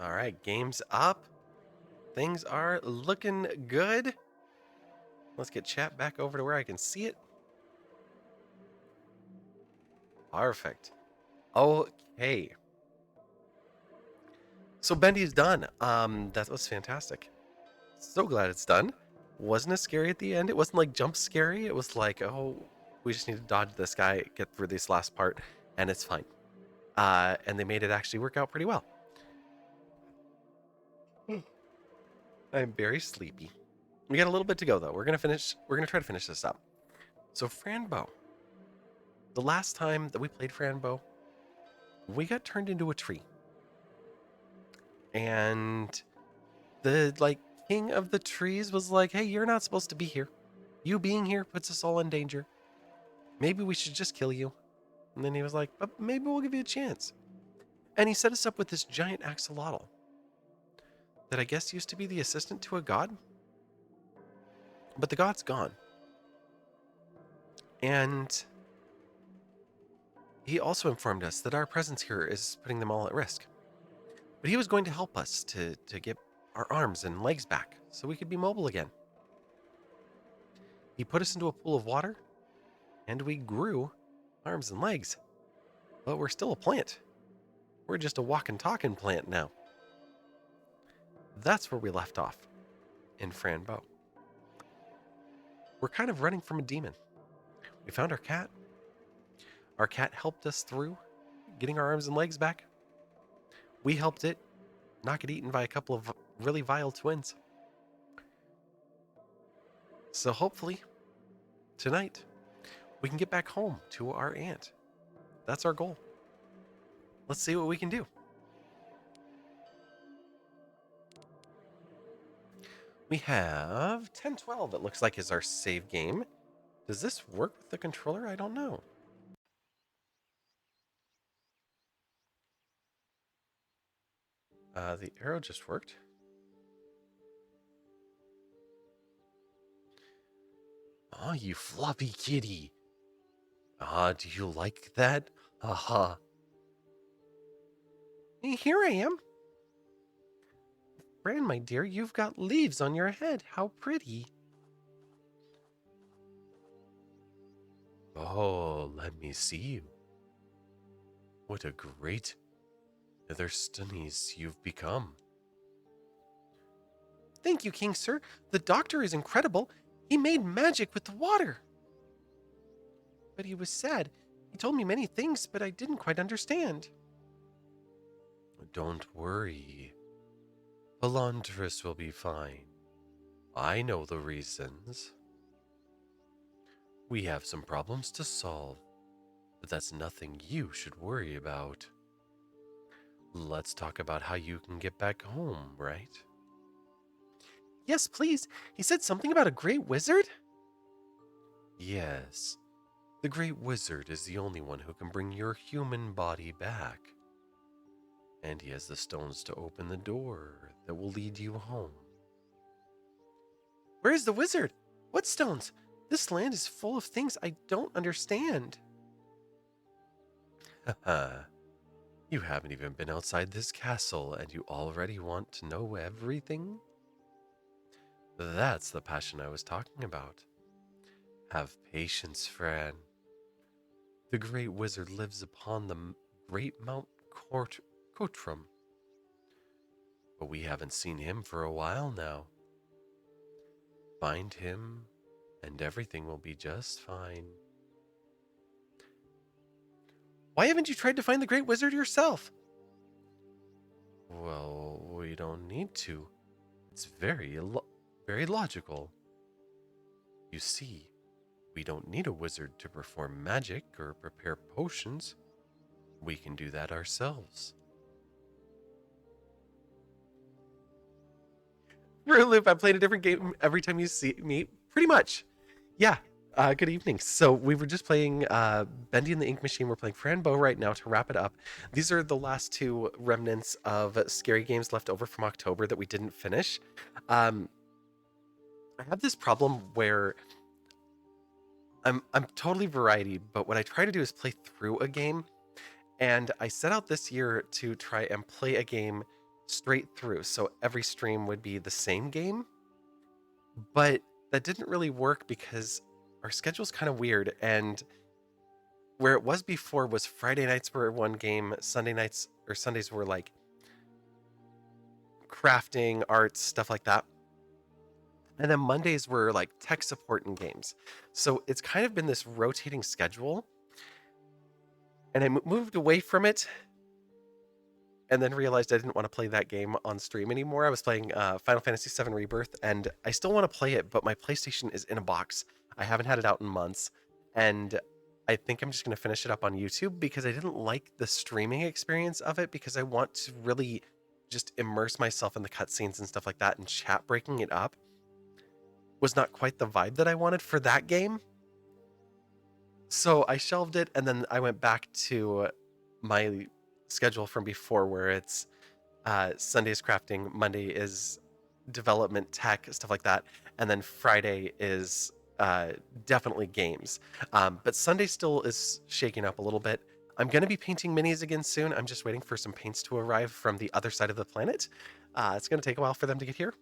All right, game's up. Things are looking good. Let's get chat back over to where I can see it. Perfect. Okay. So Bendy's done. That was fantastic. So glad it's done. Wasn't as scary at the end. It wasn't like jump scary. It was like, oh, we just need to dodge this guy, get through this last part, and it's fine. And they made it actually work out pretty well. I'm very sleepy. We got a little bit to go though. We're gonna try to finish this up. So Fran Bow. The last time that we played Fran Bow, we got turned into a tree. And the king of the trees was like, "Hey, you're not supposed to be here. You being here puts us all in danger. Maybe we should just kill you." And then he was like, "But maybe we'll give you a chance." And he set us up with this giant axolotl that I guess used to be the assistant to a god. But the god's gone. And he also informed us that our presence here is putting them all at risk. But he was going to help us to get our arms and legs back so we could be mobile again. He put us into a pool of water, and we grew arms and legs. But we're still a plant. We're just a walking, talking plant now. That's where we left off in Fran Bow. We're kind of running from a demon. We found our cat. Our cat helped us through getting our arms and legs back. We helped it not get eaten by a couple of really vile twins. So hopefully, tonight, we can get back home to our aunt. That's our goal. Let's see what we can do. We have 10-12, it looks like, is our save game. Does this work with the controller? I don't know. The arrow just worked. Oh, you floppy kitty. Do you like that? Haha. Hey, here I am. Fran, my dear, you've got leaves on your head. How pretty. Oh, let me see you. What a great Ithersta you've become. Thank you, King Sir. The doctor is incredible. He made magic with the water. But he was sad. He told me many things, but I didn't quite understand. Don't worry. Elantris will be fine. I know the reasons. We have some problems to solve, but that's nothing you should worry about. Let's talk about how you can get back home, right? Yes, please. He said something about a great wizard? Yes. The great wizard is the only one who can bring your human body back. And he has the stones to open the door that will lead you home. Where is the wizard? What stones? This land is full of things I don't understand. Haha. You haven't even been outside this castle and you already want to know everything? That's the passion I was talking about. Have patience, Fran. The great wizard lives upon the great Mount Cotram. But we haven't seen him for a while now. Find him, and everything will be just fine. Why haven't you tried to find the great wizard yourself? Well, we don't need to. It's very logical. You see, we don't need a wizard to perform magic or prepare potions. We can do that ourselves. For a loop, I played a different game every time you see me. Pretty much. Yeah. Good evening. So we were just playing Bendy and the Ink Machine. We're playing Fran Bow right now to wrap it up. These are the last two remnants of scary games left over from October that we didn't finish. I have this problem where I'm totally variety, but what I try to do is play through a game. And I set out this year to try and play a game straight through. So every stream would be the same game, but that didn't really work because our schedule's kind of weird. And where it was before was Friday nights were one game, Sunday nights or Sundays were like crafting, arts, stuff like that. And then Mondays were like tech support and games. So it's kind of been this rotating schedule. And I moved away from it and then realized I didn't want to play that game on stream anymore. I was playing Final Fantasy VII Rebirth, and I still want to play it, but my PlayStation is in a box. I haven't had it out in months, and I think I'm just going to finish it up on YouTube because I didn't like the streaming experience of it because I want to really just immerse myself in the cutscenes and stuff like that, and chat breaking it up was not quite the vibe that I wanted for that game. So I shelved it, and then I went back to my schedule from before where it's Sunday's crafting, Monday is development, tech, stuff like that, and then Friday is definitely games. But Sunday still is shaking up a little bit. I'm going to be painting minis again soon. I'm just waiting for some paints to arrive from the other side of the planet. It's going to take a while for them to get here.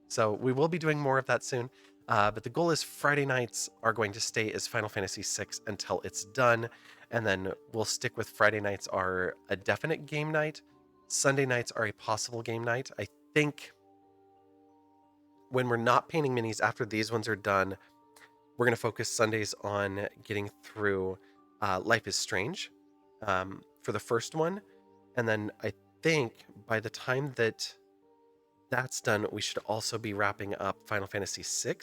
So we will be doing more of that soon. But the goal is Friday nights are going to stay as Final Fantasy VI until it's done. And then we'll stick with Friday nights are a definite game night. Sunday nights are a possible game night. I think when we're not painting minis after these ones are done, we're going to focus Sundays on getting through Life is Strange for the first one. And then I think by the time that that's done, we should also be wrapping up Final Fantasy VI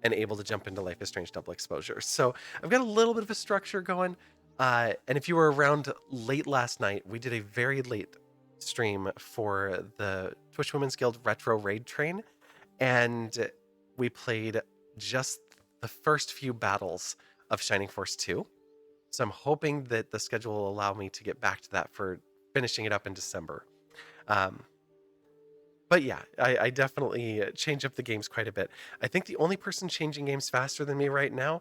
and able to jump into Life is Strange Double Exposure. So I've got a little bit of a structure going. And if you were around late last night, we did a very late stream for the Twitch Women's Guild Retro Raid Train. And we played just the first few battles of Shining Force 2. So I'm hoping that the schedule will allow me to get back to that for finishing it up in December. But yeah, I definitely change up the games quite a bit. I think the only person changing games faster than me right now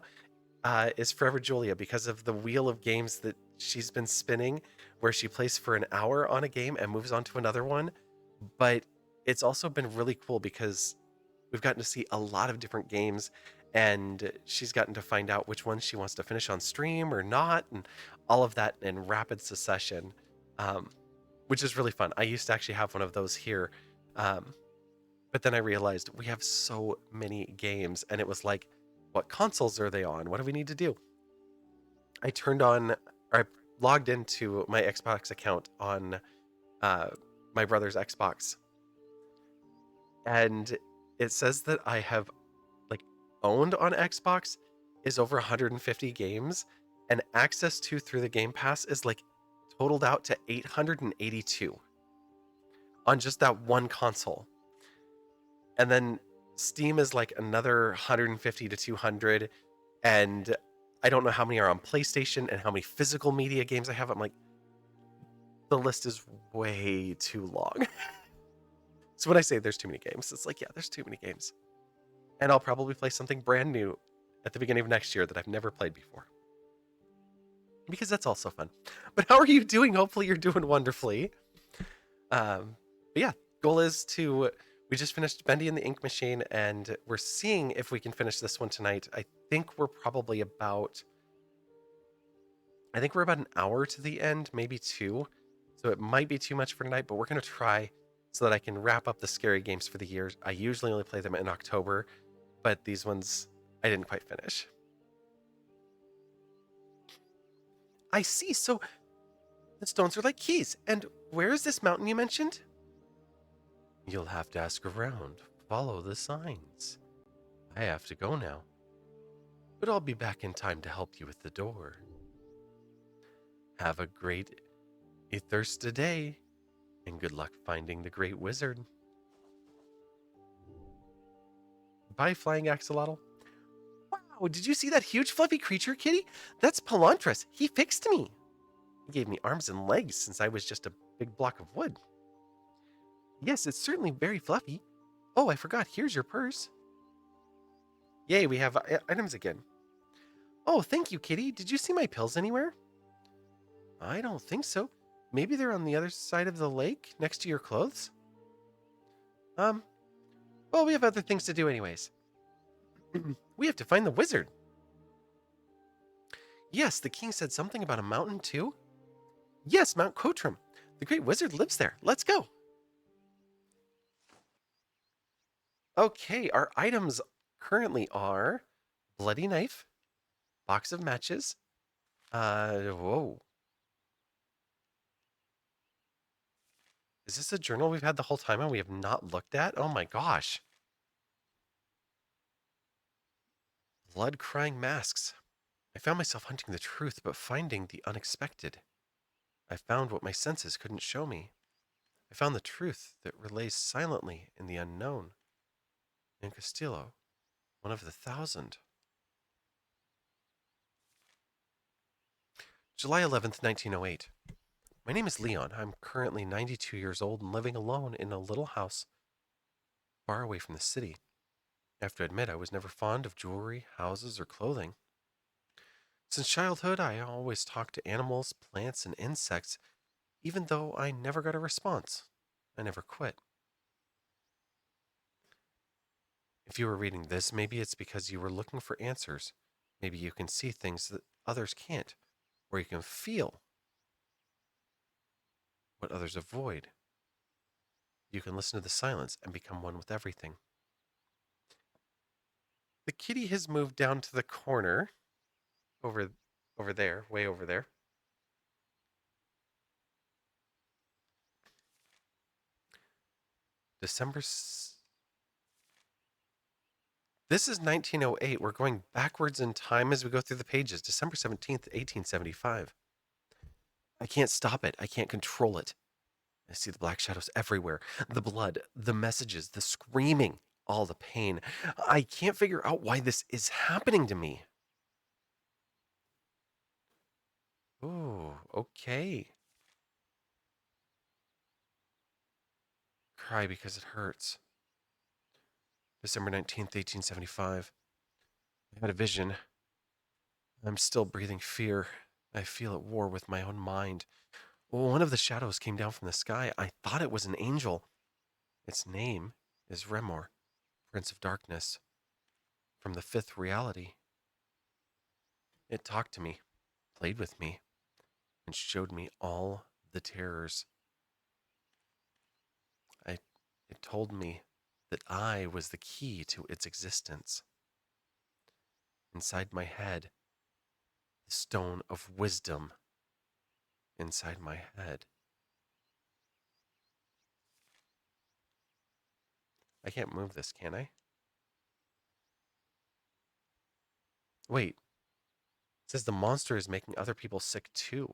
is Forever Julia because of the wheel of games that she's been spinning where she plays for an hour on a game and moves on to another one. But it's also been really cool because we've gotten to see a lot of different games and she's gotten to find out which ones she wants to finish on stream or not and all of that in rapid succession, which is really fun. I used to actually have one of those here. But then I realized we have so many games and it was like, what consoles are they on? What do we need to do? I turned on, or I logged into my Xbox account on my brother's Xbox. And it says that I have like owned on Xbox is over 150 games and access to through the Game Pass is like totaled out to 882 on just that one console. And then Steam is like another 150 to 200. And I don't know how many are on PlayStation and how many physical media games I have. I'm like, the list is way too long. So when I say there's too many games, it's like, yeah, there's too many games. And I'll probably play something brand new at the beginning of next year that I've never played before. Because that's also fun. But how are you doing? Hopefully you're doing wonderfully. But yeah, goal is to, we just finished Bendy and the Ink Machine and we're seeing if we can finish this one tonight. I think we're about an hour to the end, maybe 2. So it might be too much for tonight, but we're going to try so that I can wrap up the scary games for the year. I usually only play them in October, but these ones I didn't quite finish. I see. So the stones are like keys. And where is this mountain you mentioned? You'll have to ask around. Follow the signs. I have to go now. But I'll be back in time to help you with the door. Have a great Ithersta day, and good luck finding the great wizard. Bye, flying axolotl. Wow, did you see that huge fluffy creature, kitty? That's Pelantras. He fixed me. He gave me arms and legs since I was just a big block of wood. Yes, it's certainly very fluffy. Oh, I forgot. Here's your purse. Yay, we have items again. Oh, thank you, kitty. Did you see my pills anywhere? I don't think so. Maybe they're on the other side of the lake, next to your clothes? Um, well, we have other things to do anyways. We have to find the wizard. Yes, the king said something about a mountain too. Yes, Mount Kotram. The great wizard lives there. Let's go. Okay, our items currently are bloody knife, box of matches. Whoa. Is this a journal we've had the whole time and we have not looked at? Oh my gosh. Blood crying masks. I found myself hunting the truth, but finding the unexpected. I found what my senses couldn't show me. I found the truth that relays silently in the unknown. In Castillo, one of the thousand. July 11th, 1908. My name is Leon. I'm currently 92 years old and living alone in a little house far away from the city. I have to admit, I was never fond of jewelry, houses, or clothing. Since childhood, I always talked to animals, plants, and insects, even though I never got a response. I never quit. If you were reading this, maybe it's because you were looking for answers. Maybe you can see things that others can't, or you can feel what others avoid. You can listen to the silence and become one with everything. The kitty has moved down to the corner over over there, way over there. December This is 1908. We're going backwards in time as we go through the pages. December 17th, 1875. I can't stop it. I can't control it. I see the black shadows everywhere. The blood, the messages, the screaming, all the pain. I can't figure out why this is happening to me. Ooh, okay. Cry because it hurts. December 19th, 1875. I had a vision. I'm still breathing fear. I feel at war with my own mind. One of the shadows came down from the sky. I thought it was an angel. Its name is Remor, Prince of Darkness, from the fifth reality. It talked to me, played with me, and showed me all the terrors. I, it told me that I was the key to its existence. Inside my head, the stone of wisdom inside my head. I can't move this, can I? Wait, it says the monster is making other people sick too.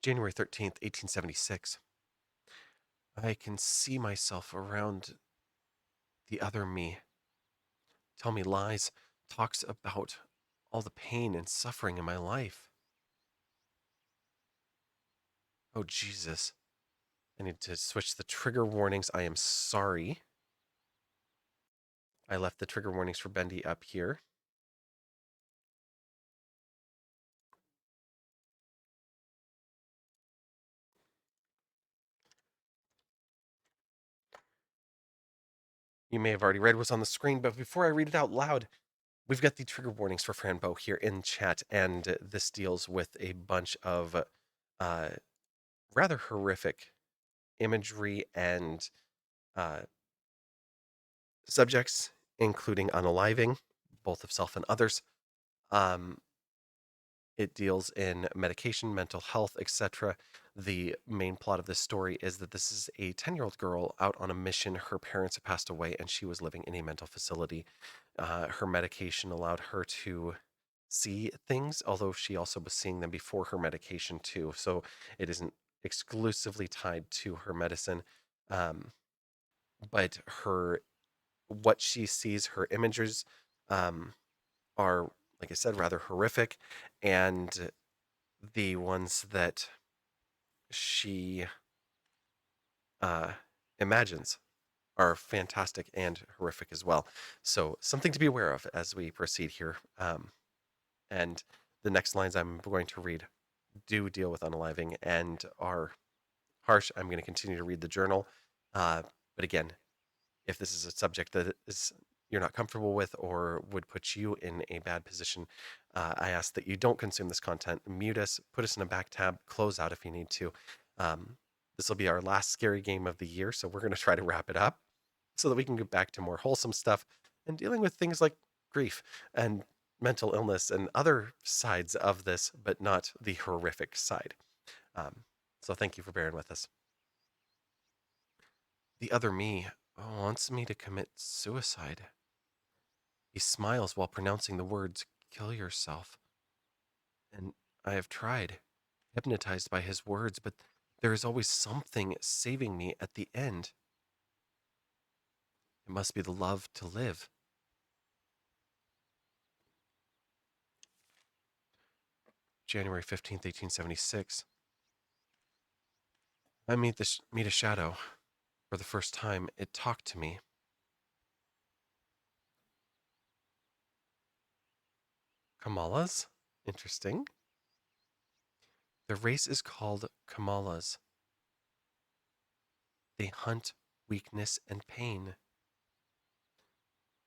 January 13th, 1876. I can see myself around the other me. Tell me lies, talks about all the pain and suffering in my life. Oh, Jesus. I need to switch the trigger warnings. I am sorry. I left the trigger warnings for Bendy up here. You may have already read what's on the screen, but before I read it out loud, we've got the trigger warnings for Fran Bow here in chat, and this deals with a bunch of uh, rather horrific imagery and uh, subjects, including unaliving, both of self and others. Um, it deals in medication, mental health, etc. The main plot of this story is that this is a 10-year-old girl out on a mission. Her parents had passed away, and she was living in a mental facility. Her medication allowed her to see things, although she also was seeing them before her medication too. So it isn't exclusively tied to her medicine, but her what she sees, her images, um, are, like I said, rather horrific, and the ones that she uh, imagines are fantastic and horrific as well. So something to be aware of as we proceed here. And the next lines I'm going to read do deal with unaliving and are harsh, I'm going to continue to read the journal. But again, if this is a subject that is you're not comfortable with or would put you in a bad position, I ask that you don't consume this content. Mute us, put us in a back tab, close out if you need to. This will be our last scary game of the year, so we're going to try to wrap it up so that we can get back to more wholesome stuff and dealing with things like grief and mental illness and other sides of this, but not the horrific side. Um, so thank you for bearing with us. The other me wants me to commit suicide. He smiles while pronouncing the words, kill yourself. And I have tried, hypnotized by his words, but there is always something saving me at the end. It must be the love to live. January 15th, 1876. I meet a shadow. For the first time, it talked to me. Kamalas? Interesting. The race is called Kamalas. They hunt weakness and pain.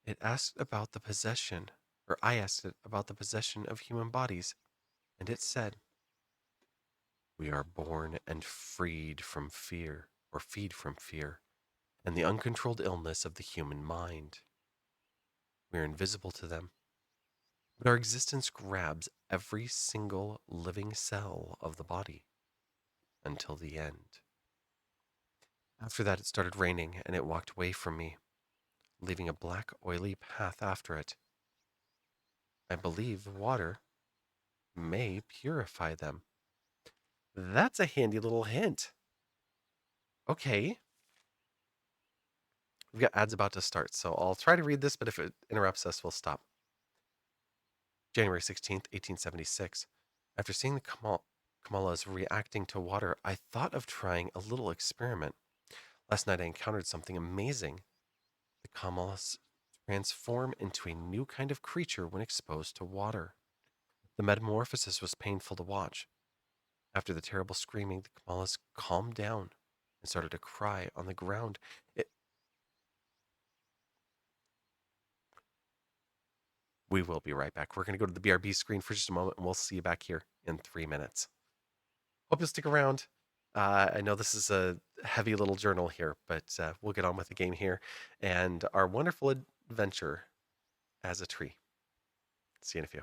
It asked about the possession, or I asked it about the possession of human bodies, and it said, we are born and freed from fear, or feed from fear, and the uncontrolled illness of the human mind. We are invisible to them, but our existence grabs every single living cell of the body until the end. After that, it started raining, and it walked away from me, leaving a black, oily path after it. I believe the water may purify them. That's a handy little hint. Okay. We've got ads about to start, so I'll try to read this, but if it interrupts us, we'll stop. January 16th, 1876. After seeing the Kamalas reacting to water, I thought of trying a little experiment. Last night I encountered something amazing. The Kamalas transform into a new kind of creature when exposed to water. The metamorphosis was painful to watch. After the terrible screaming, the Kamalas calmed down and started to cry on the ground. We will be right back. We're going to go to the BRB screen for just a moment, and we'll see you back here in 3 minutes. Hope you'll stick around. I know this is a heavy little journal here, but we'll get on with the game here and our wonderful adventure as a tree. See you in a few.